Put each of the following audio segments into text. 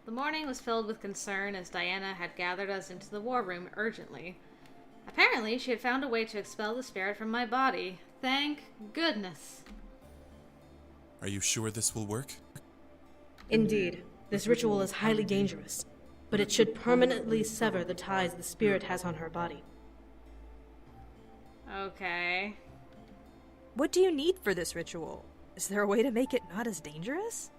The morning was filled with concern as Diana had gathered us into the war room urgently. Apparently, she had found a way to expel the spirit from my body. Thank goodness. Are you sure this will work? Indeed, this ritual is highly dangerous, but it should permanently sever the ties the spirit has on her body. Okay. What do you need for this ritual? Is there a way to make it not as dangerous?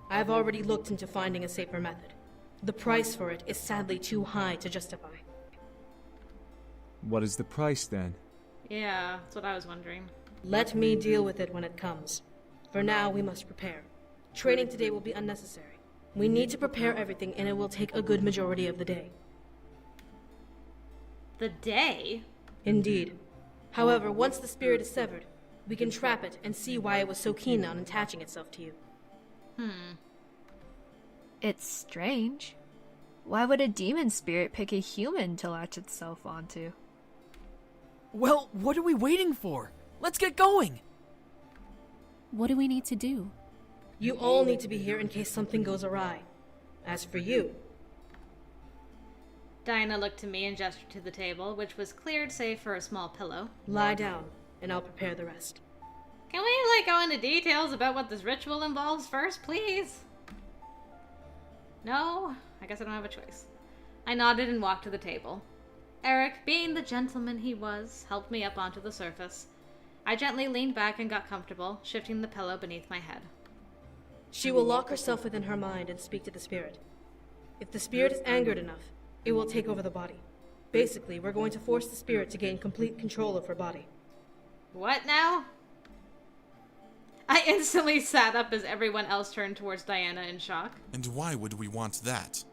I've already looked into finding a safer method. The price for it is sadly too high to justify. What is the price, then? Yeah, that's what I was wondering. Let me deal with it when it comes. For now, we must prepare. Training today will be unnecessary. We need to prepare everything, and it will take a good majority of the day. The day? Indeed. However, once the spirit is severed, we can trap it and see why it was so keen on attaching itself to you. It's strange. Why would a demon spirit pick a human to latch itself onto? Well, what are we waiting for? Let's get going! What do we need to do? You all need to be here in case something goes awry. As for you... Diana looked to me and gestured to the table, which was cleared save for a small pillow. Lie down, and I'll prepare the rest. Can we, go into details about what this ritual involves first, please? No? I guess I don't have a choice. I nodded and walked to the table. Erik, being the gentleman he was, helped me up onto the surface. I gently leaned back and got comfortable, shifting the pillow beneath my head. She will lock herself within her mind and speak to the spirit. If the spirit is angered enough, it will take over the body. Basically, we're going to force the spirit to gain complete control of her body. What now? I instantly sat up as everyone else turned towards Diana in shock. And why would we want that?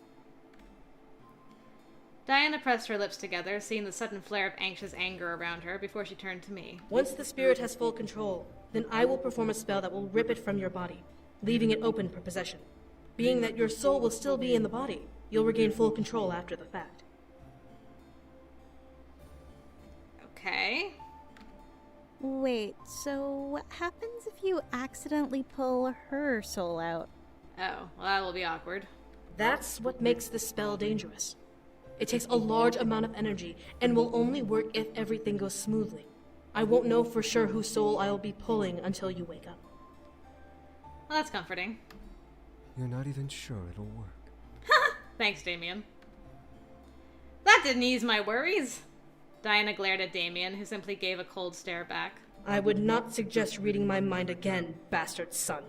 Diana pressed her lips together, seeing the sudden flare of anxious anger around her before she turned to me. Once the spirit has full control, then I will perform a spell that will rip it from your body, leaving it open for possession. Being that your soul will still be in the body, you'll regain full control after the fact. Okay. Wait, so what happens if you accidentally pull her soul out? Oh, well, that will be awkward. That's what makes this spell dangerous. It takes a large amount of energy and will only work if everything goes smoothly. I won't know for sure whose soul I'll be pulling until you wake up. Well, that's comforting. You're not even sure it'll work. Thanks, Damien. That didn't ease my worries. Diana glared at Damien, who simply gave a cold stare back. I would not suggest reading my mind again, bastard son.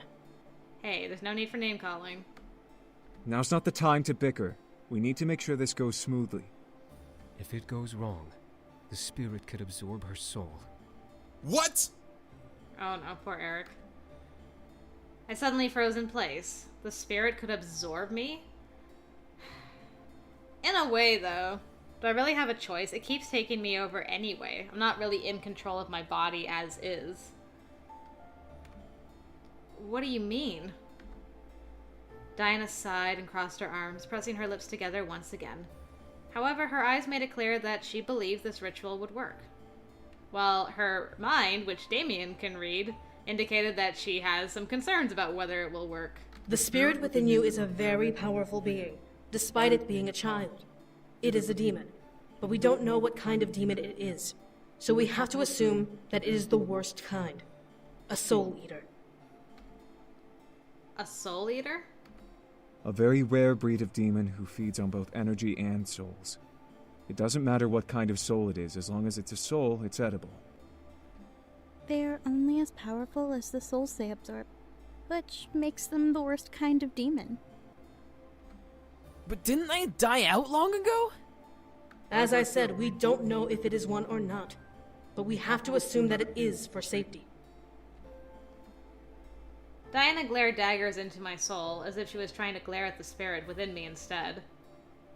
Hey, there's no need for name-calling. Now's not the time to bicker. We need to make sure this goes smoothly. If it goes wrong, the spirit could absorb her soul. What? Oh no, poor Erik. I suddenly froze in place. The spirit could absorb me? In a way, though. Do I really have a choice? It keeps taking me over anyway. I'm not really in control of my body as is. What do you mean? Diana sighed and crossed her arms, pressing her lips together once again. However, her eyes made it clear that she believed this ritual would work. While her mind, which Damien can read, indicated that she has some concerns about whether it will work. The spirit within you is a very powerful being, despite it being a child. It is a demon, but we don't know what kind of demon it is, so we have to assume that it is the worst kind. A soul eater. A soul eater? A very rare breed of demon who feeds on both energy and souls. It doesn't matter what kind of soul it is, as long as it's a soul, it's edible. They're only as powerful as the souls they absorb, which makes them the worst kind of demon. But didn't they die out long ago? As I said, we don't know if it is one or not, but we have to assume that it is for safety. Diana glared daggers into my soul, as if she was trying to glare at the spirit within me instead.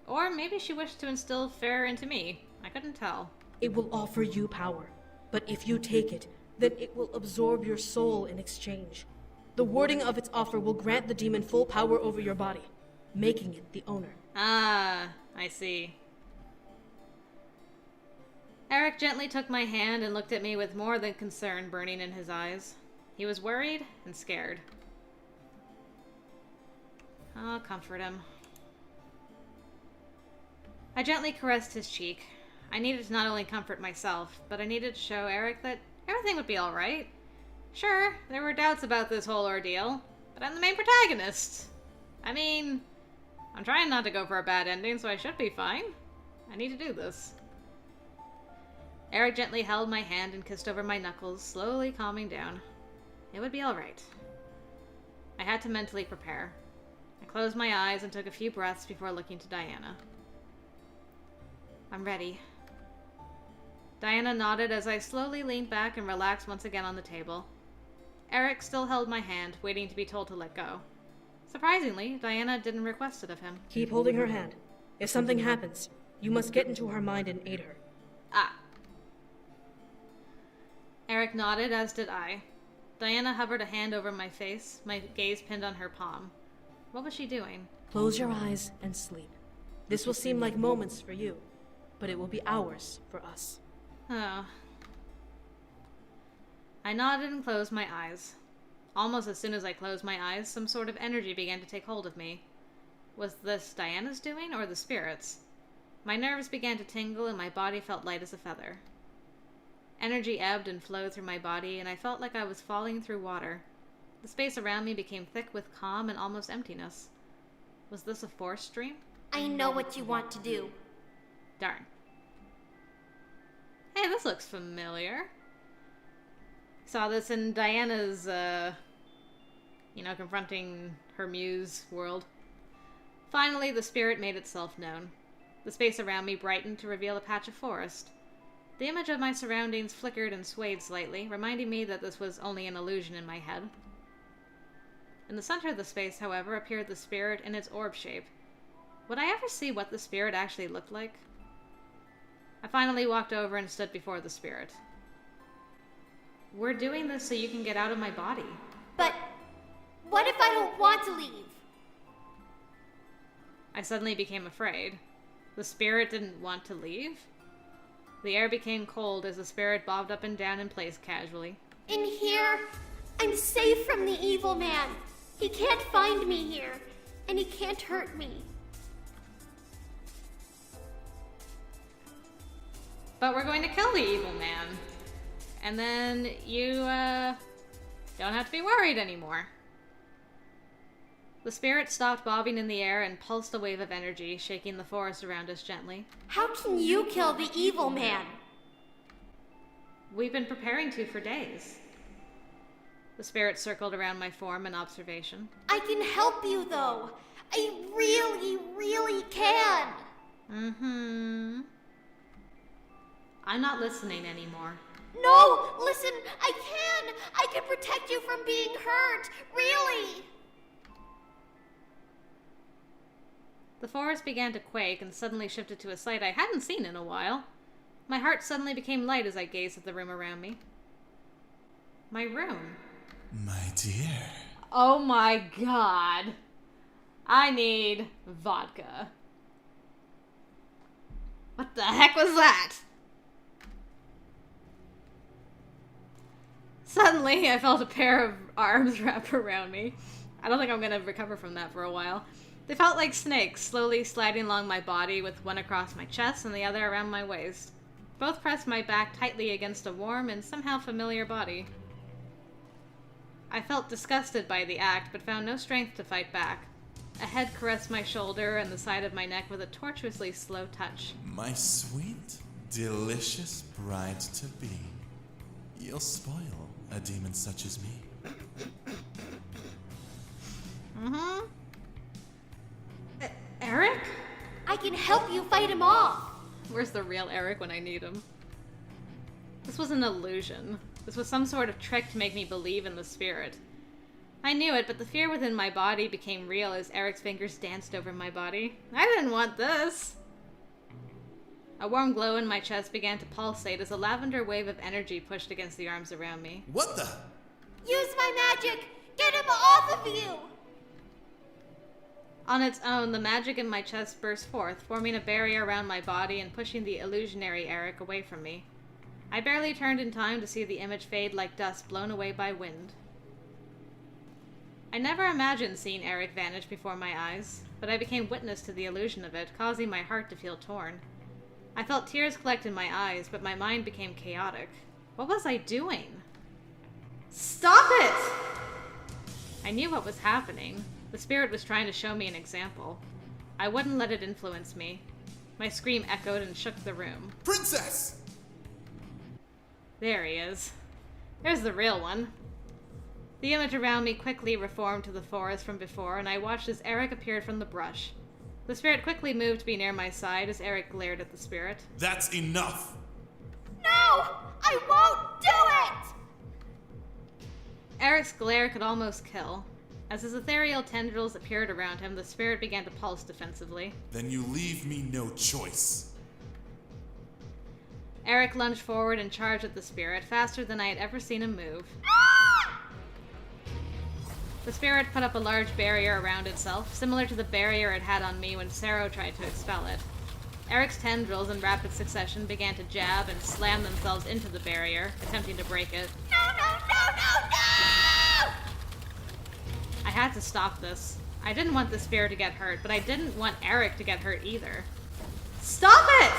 Or maybe she wished to instill fear into me. I couldn't tell. It will offer you power, but if you take it, then it will absorb your soul in exchange. The wording of its offer will grant the demon full power over your body, making it the owner. Ah, I see. Erik gently took my hand and looked at me with more than concern burning in his eyes. He was worried and scared. I'll comfort him. I gently caressed his cheek. I needed to not only comfort myself, but I needed to show Erik that everything would be alright. Sure, there were doubts about this whole ordeal, but I'm the main protagonist. I mean, I'm trying not to go for a bad ending, so I should be fine. I need to do this. Erik gently held my hand and kissed over my knuckles, slowly calming down. It would be alright. I had to mentally prepare. I closed my eyes and took a few breaths before looking to Diana. I'm ready. Diana nodded as I slowly leaned back and relaxed once again on the table. Erik still held my hand, waiting to be told to let go. Surprisingly, Diana didn't request it of him. Keep holding her hand. If something happens, you must get into her mind and aid her. Ah. Erik nodded, as did I. Diana hovered a hand over my face, my gaze pinned on her palm. What was she doing? Close your eyes and sleep. This will seem like moments for you, but it will be hours for us. Oh. I nodded and closed my eyes. Almost as soon as I closed my eyes, some sort of energy began to take hold of me. Was this Diana's doing, or the spirit's? My nerves began to tingle and my body felt light as a feather. Energy ebbed and flowed through my body, and I felt like I was falling through water. The space around me became thick with calm and almost emptiness. Was this a forced dream? I know what you want to do. Darn. Hey, this looks familiar. Saw this in Diana's, confronting her muse world. Finally, the spirit made itself known. The space around me brightened to reveal a patch of forest. The image of my surroundings flickered and swayed slightly, reminding me that this was only an illusion in my head. In the center of the space, however, appeared the spirit in its orb shape. Would I ever see what the spirit actually looked like? I finally walked over and stood before the spirit. We're doing this so you can get out of my body. But what if I don't want to leave? I suddenly became afraid. The spirit didn't want to leave? The air became cold as the spirit bobbed up and down in place casually. In here, I'm safe from the evil man. He can't find me here, and he can't hurt me. But we're going to kill the evil man. And then you, don't have to be worried anymore. The spirit stopped bobbing in the air and pulsed a wave of energy, shaking the forest around us gently. How can you kill the evil man? We've been preparing to for days. The spirit circled around my form in observation. I can help you, though. I really, really can. Mm-hmm. I'm not listening anymore. No, listen, I can protect you from being hurt, really. The forest began to quake and suddenly shifted to a sight I hadn't seen in a while. My heart suddenly became light as I gazed at the room around me. My room. My dear. Oh my god. I need vodka. What the heck was that? Suddenly, I felt a pair of arms wrap around me. I don't think I'm gonna recover from that for a while. They felt like snakes, slowly sliding along my body, with one across my chest and the other around my waist. Both pressed my back tightly against a warm and somehow familiar body. I felt disgusted by the act, but found no strength to fight back. A head caressed my shoulder and the side of my neck with a tortuously slow touch. My sweet, delicious bride-to-be. You'll spoil a demon such as me. Mm-hmm. Erik? I can help you fight him off. Where's the real Erik when I need him? This was an illusion. This was some sort of trick to make me believe in the spirit. I knew it, but the fear within my body became real as Erik's fingers danced over my body. I didn't want this! A warm glow in my chest began to pulsate as a lavender wave of energy pushed against the arms around me. What the? Use my magic! Get him off of you! On its own, the magic in my chest burst forth, forming a barrier around my body and pushing the illusionary Erik away from me. I barely turned in time to see the image fade like dust blown away by wind. I never imagined seeing Erik vanish before my eyes, but I became witness to the illusion of it, causing my heart to feel torn. I felt tears collect in my eyes, but my mind became chaotic. What was I doing? Stop it! I knew what was happening. The spirit was trying to show me an example. I wouldn't let it influence me. My scream echoed and shook the room. Princess! There he is. There's the real one. The image around me quickly reformed to the forest from before, and I watched as Erik appeared from the brush. The spirit quickly moved to be near my side as Erik glared at the spirit. That's enough! No! I won't do it! Eric's glare could almost kill. As his ethereal tendrils appeared around him, the spirit began to pulse defensively. Then you leave me no choice. Erik lunged forward and charged at the spirit, faster than I had ever seen him move. The spirit put up a large barrier around itself, similar to the barrier it had on me when Sero tried to expel it. Eric's tendrils in rapid succession began to jab and slam themselves into the barrier, attempting to break it. No, no, no, no, no! I had to stop this. I didn't want the spirit to get hurt, but I didn't want Erik to get hurt either. Stop it!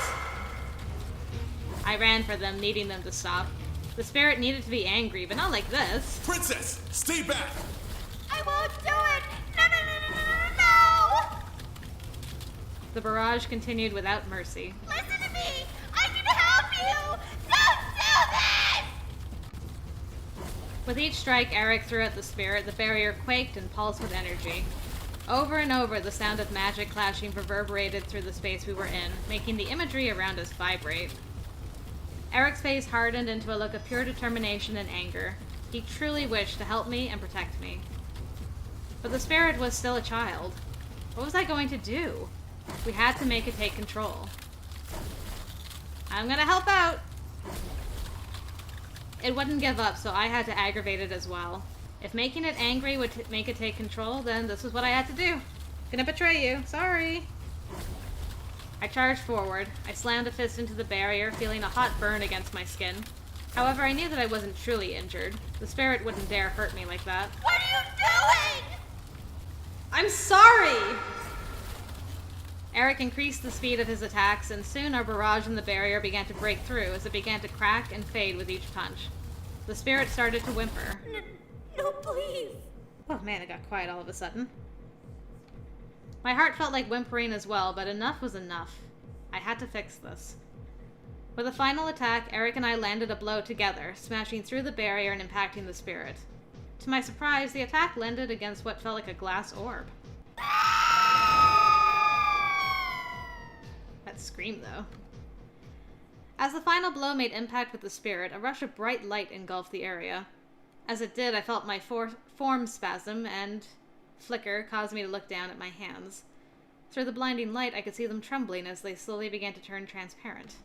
I ran for them, needing them to stop. The spirit needed to be angry, but not like this. Princess, stay back! I won't do it! No, no, no, no, no, no! The barrage continued without mercy. Listen to me! I can help you! Don't do this! With each strike Erik threw at the spirit, the barrier quaked and pulsed with energy. Over and over, the sound of magic clashing reverberated through the space we were in, making the imagery around us vibrate. Erik's face hardened into a look of pure determination and anger. He truly wished to help me and protect me. But the spirit was still a child. What was I going to do? We had to make it take control. I'm gonna help out! It wouldn't give up, so I had to aggravate it as well. If making it angry would make it take control, then this was what I had to do. Gonna betray you. Sorry. I charged forward. I slammed a fist into the barrier, feeling a hot burn against my skin. However, I knew that I wasn't truly injured. The spirit wouldn't dare hurt me like that. What are you doing? I'm sorry! Erik increased the speed of his attacks, and soon our barrage in the barrier began to break through as it began to crack and fade with each punch. The spirit started to whimper. No, please. Oh man, it got quiet all of a sudden. My heart felt like whimpering as well, but enough was enough. I had to fix this. With a final attack, Erik and I landed a blow together, smashing through the barrier and impacting the spirit. To my surprise, the attack landed against what felt like a glass orb. That scream, though. As the final blow made impact with the spirit, a rush of bright light engulfed the area. As it did, I felt my form spasm and flicker caused me to look down at my hands. Through the blinding light, I could see them trembling as they slowly began to turn transparent.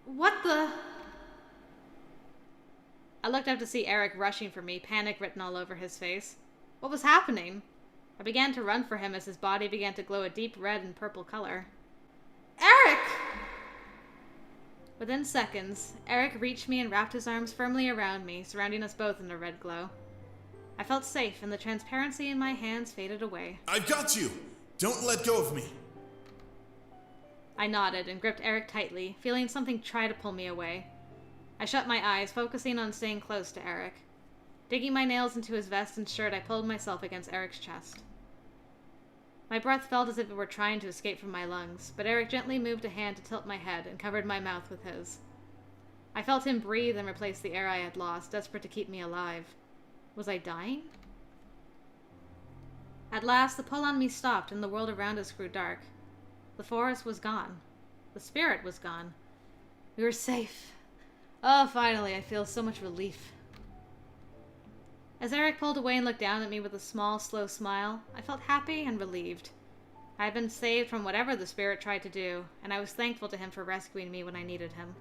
What the? I looked up to see Erik rushing for me, panic written all over his face. What was happening? I began to run for him as his body began to glow a deep red and purple color. Erik! Within seconds, Erik reached me and wrapped his arms firmly around me, surrounding us both in a red glow. I felt safe, and the transparency in my hands faded away. I've got you! Don't let go of me! I nodded and gripped Erik tightly, feeling something try to pull me away. I shut my eyes, focusing on staying close to Erik. Digging my nails into his vest and shirt, I pulled myself against Erik's chest. My breath felt as if it were trying to escape from my lungs, but Erik gently moved a hand to tilt my head and covered my mouth with his. I felt him breathe and replace the air I had lost, desperate to keep me alive. Was I dying? At last, the pull on me stopped and the world around us grew dark. The forest was gone. The spirit was gone. We were safe. Oh, finally, I feel so much relief. As Erik pulled away and looked down at me with a small, slow smile, I felt happy and relieved. I had been saved from whatever the spirit tried to do, and I was thankful to him for rescuing me when I needed him.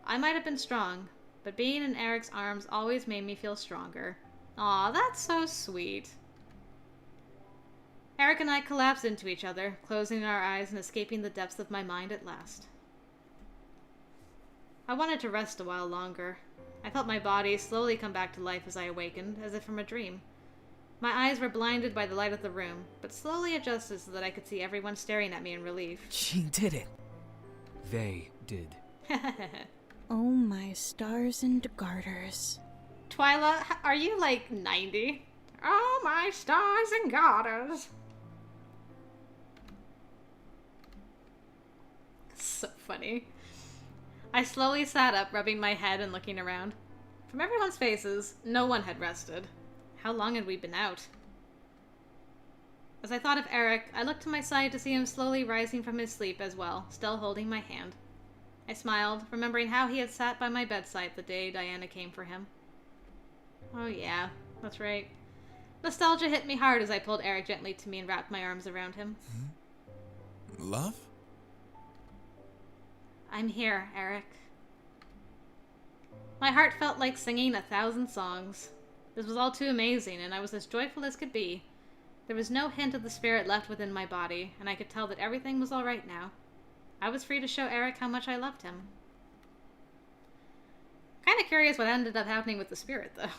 I might have been strong, but being in Erik's arms always made me feel stronger. Aw, that's so sweet. Erik and I collapsed into each other, closing our eyes and escaping the depths of my mind at last. I wanted to rest a while longer. I felt my body slowly come back to life as I awakened, as if from a dream. My eyes were blinded by the light of the room, but slowly adjusted so that I could see everyone staring at me in relief. She did it. They did. Oh my stars and garters. Twyla, are you like 90? Oh my stars and garters. So funny. I slowly sat up, rubbing my head and looking around. From everyone's faces, no one had rested. How long had we been out? As I thought of Erik, I looked to my side to see him slowly rising from his sleep as well, still holding my hand. I smiled, remembering how he had sat by my bedside the day Diana came for him. Oh yeah, that's right. Nostalgia hit me hard as I pulled Erik gently to me and wrapped my arms around him. Love? I'm here, Erik. My heart felt like singing 1,000 songs. This was all too amazing, and I was as joyful as could be. There was no hint of the spirit left within my body, and I could tell that everything was all right now. I was free to show Erik how much I loved him. Kinda curious what ended up happening with the spirit, though.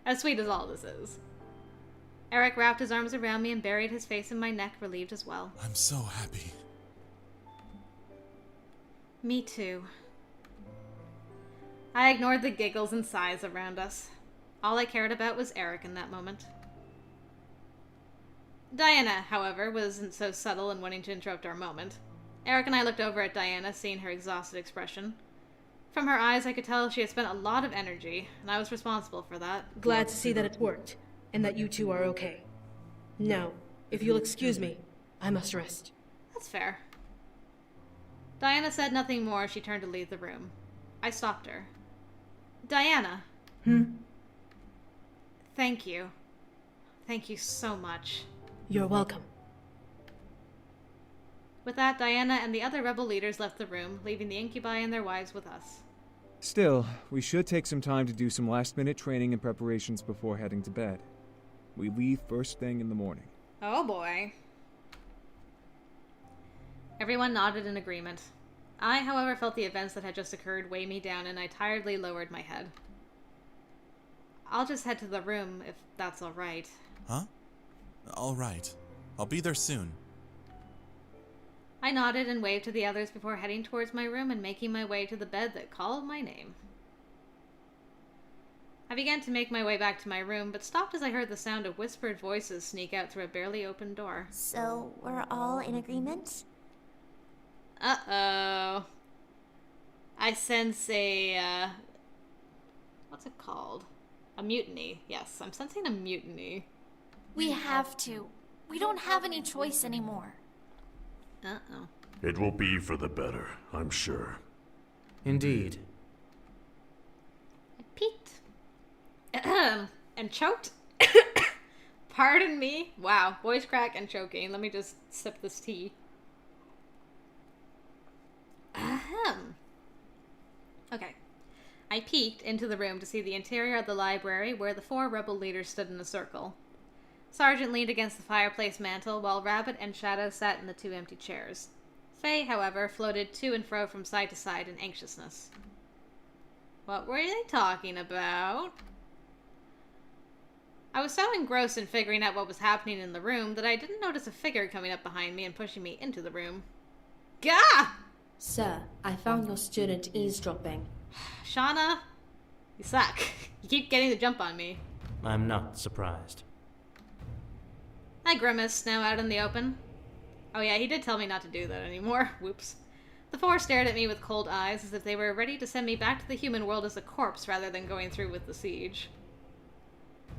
As sweet as all this is. Erik wrapped his arms around me and buried his face in my neck, relieved as well. I'm so happy. Me too. I ignored the giggles and sighs around us. All I cared about was Erik in that moment. Diana, however, wasn't so subtle in wanting to interrupt our moment. Erik and I looked over at Diana, seeing her exhausted expression. From her eyes, I could tell she had spent a lot of energy, and I was responsible for that. Glad to see that it worked, and that you two are okay. Now, if you'll excuse me, I must rest. That's fair. Diana said nothing more as she turned to leave the room. I stopped her. Diana. Thank you. Thank you so much. You're welcome. With that, Diana and the other rebel leaders left the room, leaving the Incubi and their wives with us. Still, we should take some time to do some last-minute training and preparations before heading to bed. We leave first thing in the morning. Oh boy. Everyone nodded in agreement. I, however, felt the events that had just occurred weigh me down, and I tiredly lowered my head. I'll just head to the room, if that's all right. Huh? All right. I'll be there soon. I nodded and waved to the others before heading towards my room and making my way to the bed that called my name. I began to make my way back to my room, but stopped as I heard the sound of whispered voices sneak out through a barely opened door. So, we're all in agreement? Uh-oh. I sense a, what's it called? A mutiny. Yes, I'm sensing a mutiny. We have to. We don't have any choice anymore. Uh-oh. It will be for the better, I'm sure. Indeed. I peeked. And choked. Pardon me. Wow, voice crack and choking. Let me just sip this tea. Ahem. Okay. I peeked into the room to see the interior of the library where the 4 rebel leaders stood in a circle. Sergeant leaned against the fireplace mantel while Rabbit and Shadow sat in the 2 empty chairs. Faye, however, floated to and fro from side to side in anxiousness. What were they talking about? I was so engrossed in figuring out what was happening in the room that I didn't notice a figure coming up behind me and pushing me into the room. Gah! Sir, I found your student eavesdropping. Shauna, you suck. You keep getting the jump on me. I'm not surprised. I grimaced, now out in the open. Oh yeah, he did tell me not to do that anymore. Whoops. The 4 stared at me with cold eyes as if they were ready to send me back to the human world as a corpse rather than going through with the siege.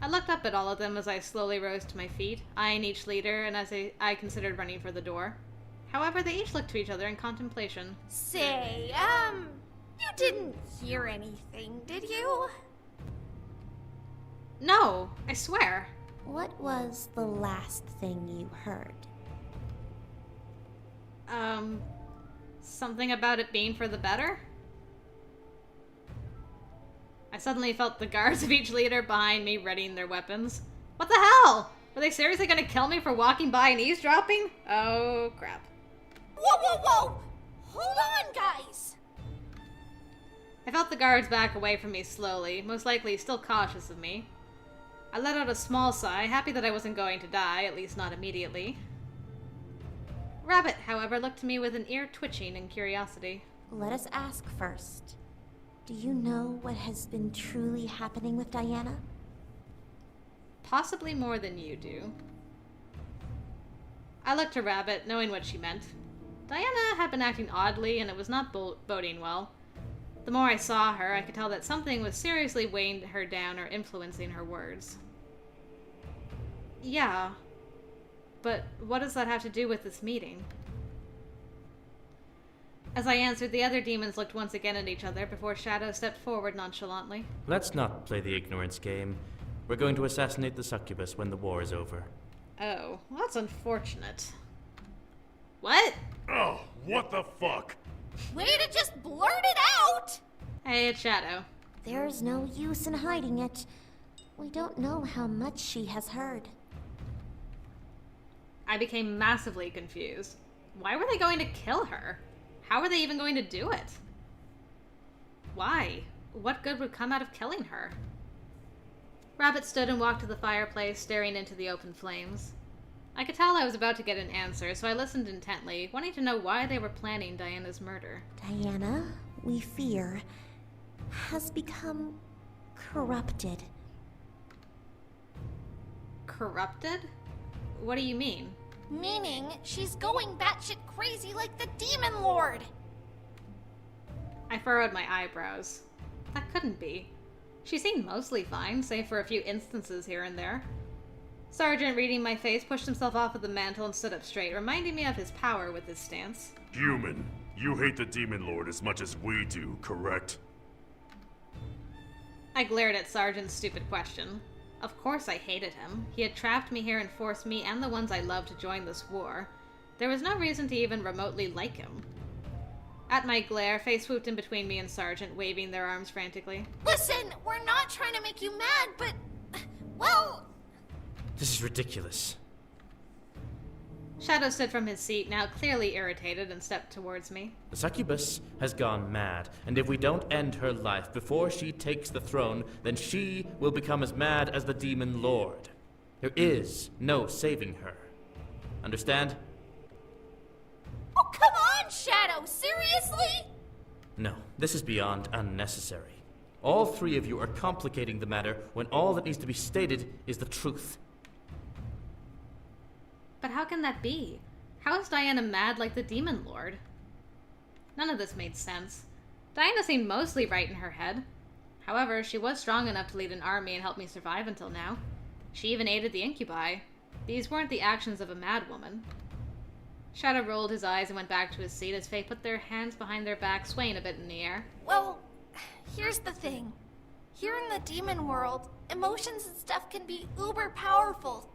I looked up at all of them as I slowly rose to my feet, eyeing each leader, and as I considered running for the door. However, they each looked to each other in contemplation. Say, you didn't hear anything, did you? No, I swear. What was the last thing you heard? Something about it being for the better? I suddenly felt the guards of each leader behind me readying their weapons. What the hell? Were they seriously gonna kill me for walking by and eavesdropping? Oh, crap. Whoa, whoa, whoa! Hold on, guys! I felt the guards back away from me slowly, most likely still cautious of me. I let out a small sigh, happy that I wasn't going to die, at least not immediately. Rabbit, however, looked to me with an ear twitching in curiosity. Let us ask first. Do you know what has been truly happening with Diana? Possibly more than you do. I looked to Rabbit, knowing what she meant. Diana had been acting oddly, and it was not boding well. The more I saw her, I could tell that something was seriously weighing her down or influencing her words. Yeah. But what does that have to do with this meeting? As I answered, the other demons looked once again at each other before Shadow stepped forward nonchalantly. Let's not play the ignorance game. We're going to assassinate the succubus when the war is over. Oh, well, that's unfortunate. What? Oh, what the fuck? Way to just blurt it out! Hey, it's Shadow. There's no use in hiding it. We don't know how much she has heard. I became massively confused. Why were they going to kill her? How were they even going to do it? Why? What good would come out of killing her? Rabbit stood and walked to the fireplace, staring into the open flames. I could tell I was about to get an answer, so I listened intently, wanting to know why they were planning Diana's murder. Diana, we fear, has become corrupted. Corrupted? What do you mean? Meaning, she's going batshit crazy like the Demon Lord! I furrowed my eyebrows. That couldn't be. She seemed mostly fine, save for a few instances here and there. Sergeant, reading my face, pushed himself off of the mantle and stood up straight, reminding me of his power with his stance. Human, you hate the Demon Lord as much as we do, correct? I glared at Sergeant's stupid question. Of course I hated him. He had trapped me here and forced me and the ones I loved to join this war. There was no reason to even remotely like him. At my glare, Faye swooped in between me and Sergeant, waving their arms frantically. Listen, we're not trying to make you mad, but... well... This is ridiculous. Shadow stood from his seat, now clearly irritated, and stepped towards me. The succubus has gone mad, and if we don't end her life before she takes the throne, then she will become as mad as the Demon Lord. There is no saving her. Understand? Oh, come on, Shadow! Seriously? No, this is beyond unnecessary. All three of you are complicating the matter when all that needs to be stated is the truth. But how can that be? How is Diana mad like the Demon Lord? None of this made sense. Diana seemed mostly right in her head. However, she was strong enough to lead an army and help me survive until now. She even aided the Incubi. These weren't the actions of a madwoman. Shadow rolled his eyes and went back to his seat as Faye put their hands behind their back, swaying a bit in the air. Well, here's the thing. Here in the demon world, emotions and stuff can be uber powerful.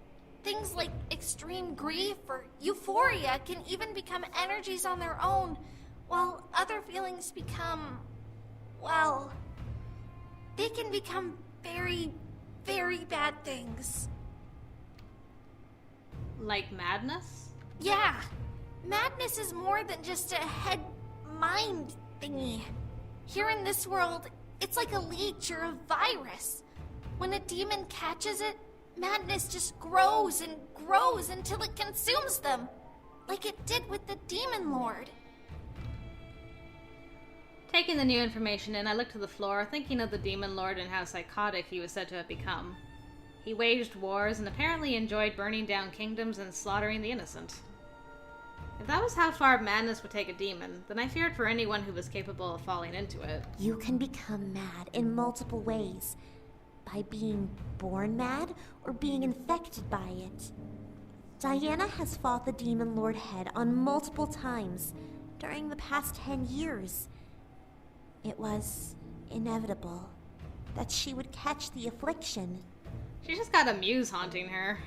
Things like extreme grief or euphoria can even become energies on their own, while other feelings become, well, they can become very, very bad things. Like madness? Yeah. Madness is more than just a head-mind thingy. Here in this world, it's like a leech or a virus. When a demon catches it, madness just grows and grows until it consumes them, like it did with the Demon Lord. Taking the new information in, I looked to the floor, thinking of the Demon Lord and how psychotic he was said to have become. He waged wars and apparently enjoyed burning down kingdoms and slaughtering the innocent. If that was how far madness would take a demon, then I feared for anyone who was capable of falling into it. You can become mad in multiple ways. By being born mad, or being infected by it. Diana has fought the Demon Lord head on multiple times during the past 10 years. It was inevitable that she would catch the affliction. She just got a muse haunting her.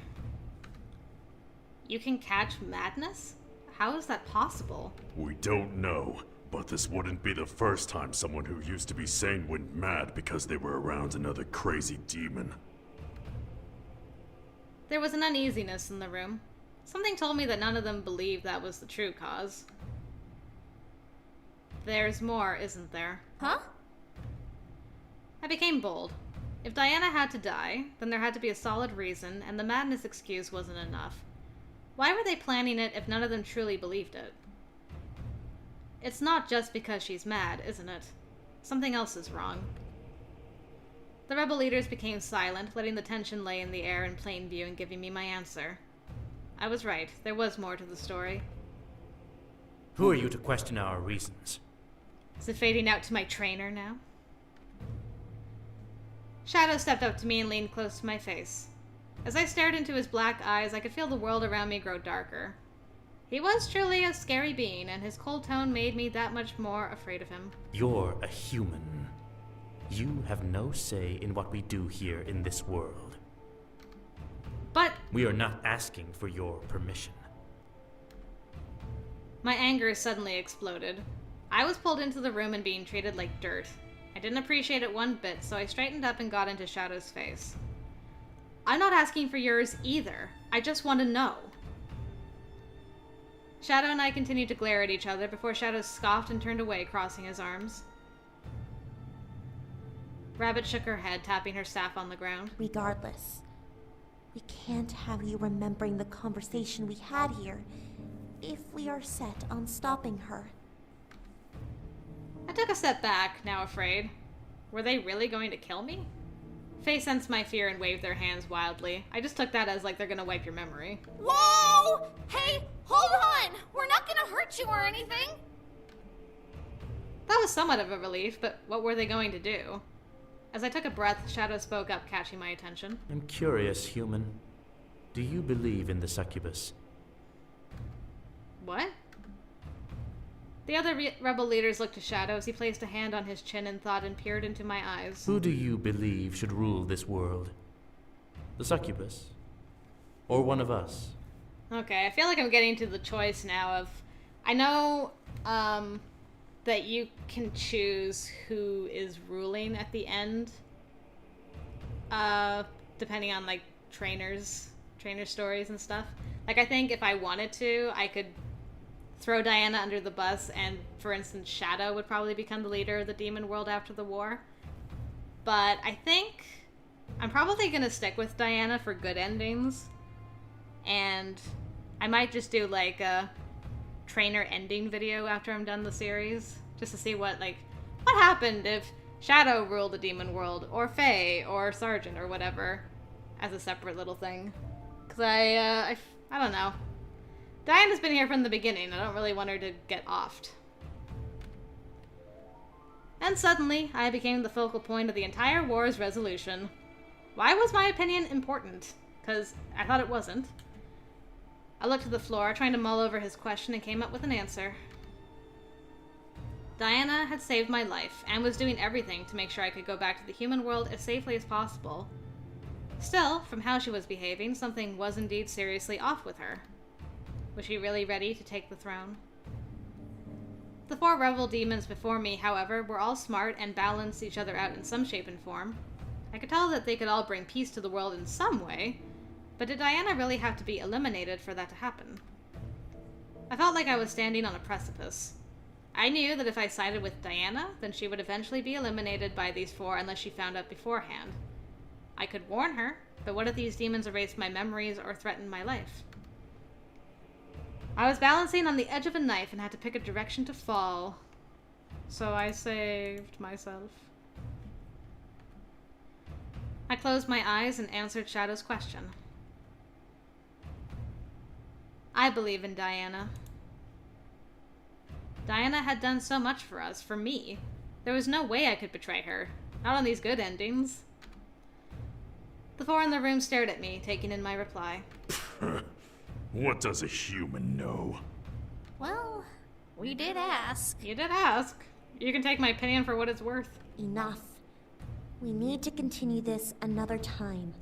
You can catch madness? How is that possible? We don't know, but this wouldn't be the first time someone who used to be sane went mad because they were around another crazy demon. There was an uneasiness in the room. Something told me that none of them believed that was the true cause. There's more, isn't there? Huh? I became bold. If Diana had to die, then there had to be a solid reason, and the madness excuse wasn't enough. Why were they planning it if none of them truly believed it? It's not just because she's mad, isn't it? Something else is wrong. The rebel leaders became silent, letting the tension lay in the air in plain view and giving me my answer. I was right. There was more to the story. Who are you to question our reasons? Is it fading out to my trainer now? Shadow stepped up to me and leaned close to my face. As I stared into his black eyes, I could feel the world around me grow darker. He was truly a scary being, and his cold tone made me that much more afraid of him. You're a human. You have no say in what we do here in this world. But we are not asking for your permission. My anger suddenly exploded. I was pulled into the room and being treated like dirt. I didn't appreciate it one bit, so I straightened up and got into Shadow's face. I'm not asking for yours either. I just want to know. Shadow and I continued to glare at each other before Shadow scoffed and turned away, crossing his arms. Rabbit shook her head, tapping her staff on the ground. Regardless, we can't have you remembering the conversation we had here if we are set on stopping her. I took a step back, now afraid. Were they really going to kill me? Faye sensed my fear and waved their hands wildly. I just took that as like they're gonna wipe your memory. Whoa! Hey, hold on! We're not gonna hurt you or anything! That was somewhat of a relief, but what were they going to do? As I took a breath, Shadow spoke up, catching my attention. I'm curious, human. Do you believe in the succubus? What? The other rebel leaders looked to Shadow as he placed a hand on his chin in thought and peered into my eyes. Who do you believe should rule this world? The succubus? Or one of us? Okay, I feel like I'm getting to the choice now of... I know, that you can choose who is ruling at the end. Depending on, like, trainer stories and stuff. Like, I think if I wanted to, I could throw Diana under the bus and, for instance, Shadow would probably become the leader of the demon world after the war. But I think I'm probably gonna stick with Diana for good endings. And I might just do, like, a trainer ending video after I'm done the series, just to see what happened if Shadow ruled the demon world, or Faye, or Sergeant, or whatever, as a separate little thing. Because I don't know. Diana's been here from the beginning. I don't really want her to get offed. And suddenly, I became the focal point of the entire war's resolution. Why was my opinion important? Because I thought it wasn't. I looked to the floor, trying to mull over his question, and came up with an answer. Diana had saved my life, and was doing everything to make sure I could go back to the human world as safely as possible. Still, from how she was behaving, something was indeed seriously off with her. Was she really ready to take the throne? The 4 rebel demons before me, however, were all smart and balanced each other out in some shape and form. I could tell that they could all bring peace to the world in some way, but did Diana really have to be eliminated for that to happen? I felt like I was standing on a precipice. I knew that if I sided with Diana, then she would eventually be eliminated by these 4 unless she found out beforehand. I could warn her, but what if these demons erased my memories or threatened my life? I was balancing on the edge of a knife and had to pick a direction to fall. So I saved myself. I closed my eyes and answered Shadow's question. I believe in Diana. Diana had done so much for us, for me. There was no way I could betray her. Not on these good endings. The 4 in the room stared at me, taking in my reply. What does a human know? Well, we did ask. You did ask. You can take my opinion for what it's worth. Enough. We need to continue this another time.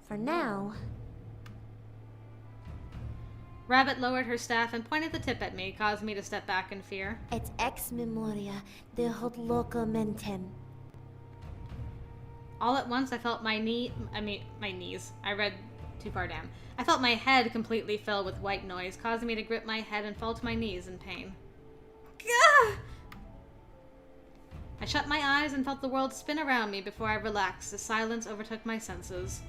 For now... Rabbit lowered her staff and pointed the tip at me, causing me to step back in fear. Et ex memoria de hot loca mentem. All at once I felt my knees. I read too far down. I felt my head completely fill with white noise, causing me to grip my head and fall to my knees in pain. Gah! I shut my eyes and felt the world spin around me before I relaxed as silence overtook my senses.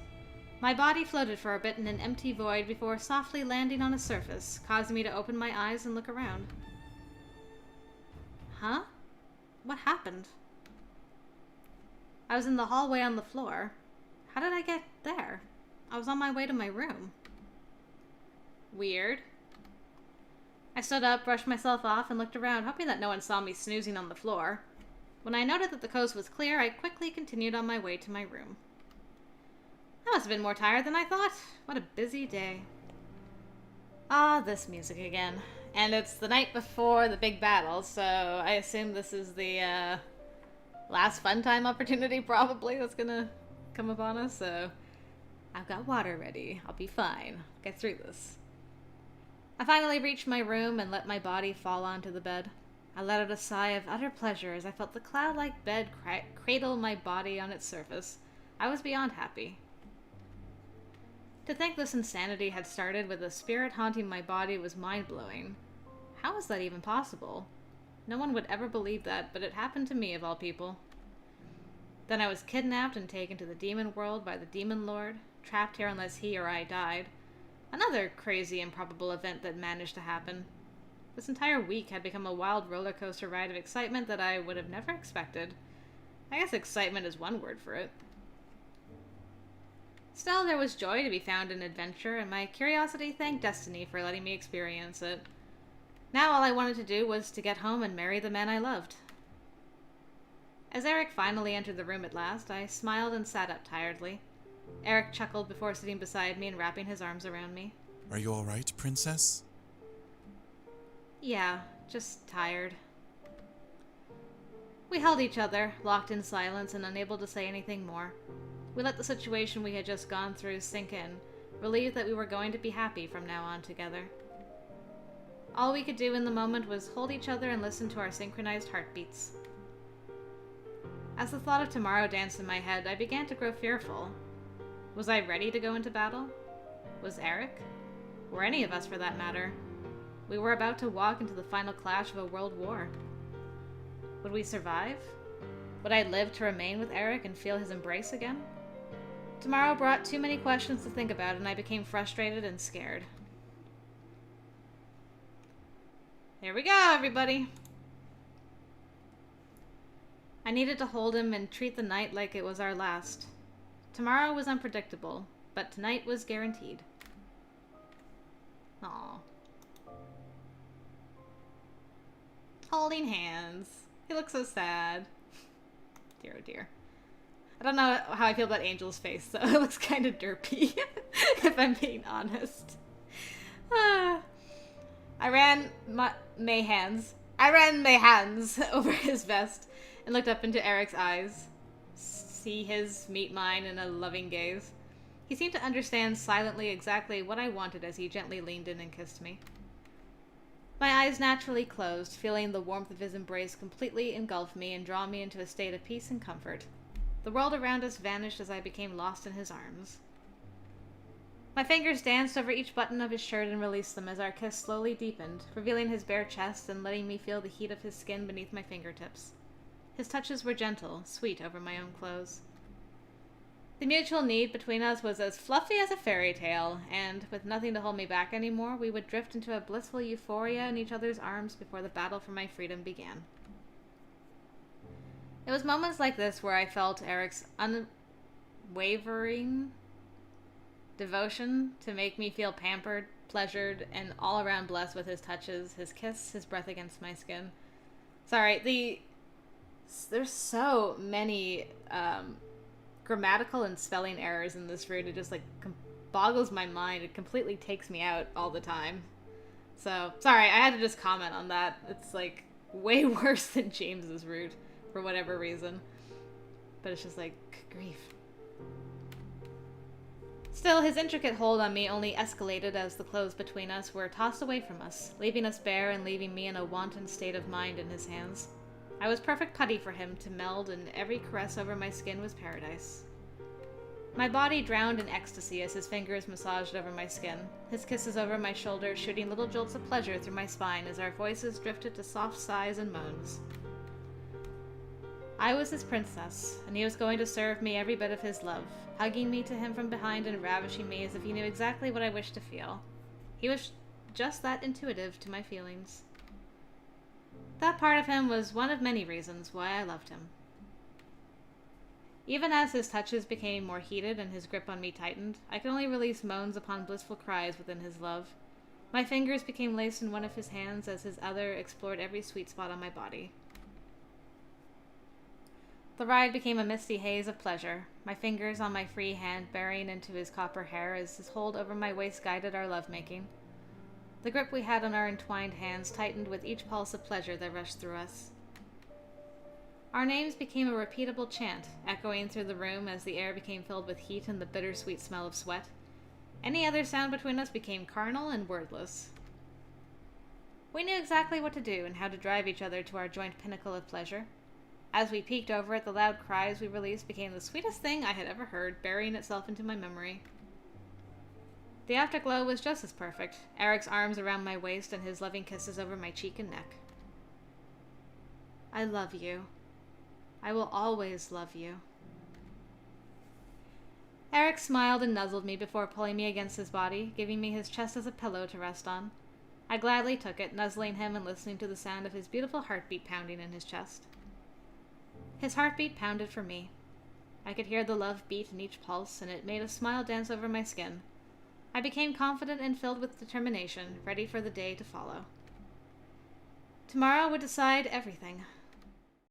My body floated for a bit in an empty void before softly landing on a surface, causing me to open my eyes and look around. Huh? What happened? I was in the hallway on the floor. How did I get there? I was on my way to my room. Weird. I stood up, brushed myself off, and looked around, hoping that no one saw me snoozing on the floor. When I noted that the coast was clear, I quickly continued on my way to my room. I must have been more tired than I thought. What a busy day. Ah, this music again. And it's the night before the big battle, so I assume this is the last fun time opportunity probably that's gonna come upon us, so I've got water ready. I'll be fine. Get through this. I finally reached my room and let my body fall onto the bed. I let out a sigh of utter pleasure as I felt the cloud-like bed cradle my body on its surface. I was beyond happy. To think this insanity had started with a spirit haunting my body was mind-blowing. How was that even possible? No one would ever believe that, but it happened to me of all people. Then I was kidnapped and taken to the demon world by the demon lord, trapped here unless he or I died. Another crazy, improbable event that managed to happen. This entire week had become a wild roller coaster ride of excitement that I would have never expected. I guess excitement is one word for it. Still, there was joy to be found in adventure, and my curiosity thanked destiny for letting me experience it. Now all I wanted to do was to get home and marry the man I loved. As Erik finally entered the room at last, I smiled and sat up tiredly. Erik chuckled before sitting beside me and wrapping his arms around me. Are you all right, princess? Yeah, just tired. We held each other, locked in silence and unable to say anything more. We let the situation we had just gone through sink in, relieved that we were going to be happy from now on together. All we could do in the moment was hold each other and listen to our synchronized heartbeats. As the thought of tomorrow danced in my head, I began to grow fearful. Was I ready to go into battle? Was Erik? Or any of us for that matter? We were about to walk into the final clash of a world war. Would we survive? Would I live to remain with Erik and feel his embrace again? Tomorrow brought too many questions to think about, and I became frustrated and scared. Here we go, everybody! I needed to hold him and treat the night like it was our last. Tomorrow was unpredictable, but tonight was guaranteed. Aww. Holding hands. He looks so sad. Dear oh dear. I don't know how I feel about Angel's face, so it looks kind of derpy, if I'm being honest. I ran my hands over his vest and looked up into Erik's eyes. See his meet mine in a loving gaze. He seemed to understand silently exactly what I wanted as he gently leaned in and kissed me. My eyes naturally closed, feeling the warmth of his embrace completely engulf me and draw me into a state of peace and comfort. The world around us vanished as I became lost in his arms. My fingers danced over each button of his shirt and released them as our kiss slowly deepened, revealing his bare chest and letting me feel the heat of his skin beneath my fingertips. His touches were gentle, sweet over my own clothes. The mutual need between us was as fluffy as a fairy tale, and, with nothing to hold me back anymore, we would drift into a blissful euphoria in each other's arms before the battle for my freedom began. It was moments like this where I felt Erik's unwavering devotion to make me feel pampered, pleasured, and all around blessed with his touches, his kiss, his breath against my skin. Sorry, there's so many grammatical and spelling errors in this route. It just boggles my mind. It completely takes me out all the time. So sorry, I had to just comment on that. It's way worse than James's route for whatever reason. But it's just grief. Still, his intricate hold on me only escalated as the clothes between us were tossed away from us, leaving us bare and leaving me in a wanton state of mind in his hands. I was perfect putty for him to meld, and every caress over my skin was paradise. My body drowned in ecstasy as his fingers massaged over my skin, his kisses over my shoulder shooting little jolts of pleasure through my spine as our voices drifted to soft sighs and moans. I was his princess, and he was going to serve me every bit of his love, hugging me to him from behind and ravishing me as if he knew exactly what I wished to feel. He was just that intuitive to my feelings. That part of him was one of many reasons why I loved him. Even as his touches became more heated and his grip on me tightened, I could only release moans upon blissful cries within his love. My fingers became laced in one of his hands as his other explored every sweet spot on my body. The ride became a misty haze of pleasure, my fingers on my free hand burying into his copper hair as his hold over my waist guided our lovemaking. The grip we had on our entwined hands tightened with each pulse of pleasure that rushed through us. Our names became a repeatable chant, echoing through the room as the air became filled with heat and the bittersweet smell of sweat. Any other sound between us became carnal and wordless. We knew exactly what to do and how to drive each other to our joint pinnacle of pleasure. As we peeked over it, the loud cries we released became the sweetest thing I had ever heard, burying itself into my memory. The afterglow was just as perfect, Eric's arms around my waist and his loving kisses over my cheek and neck. I love you. I will always love you. Eric smiled and nuzzled me before pulling me against his body, giving me his chest as a pillow to rest on. I gladly took it, nuzzling him and listening to the sound of his beautiful heartbeat pounding in his chest. His heartbeat pounded for me. I could hear the love beat in each pulse, and it made a smile dance over my skin. I became confident and filled with determination, ready for the day to follow. Tomorrow would decide everything.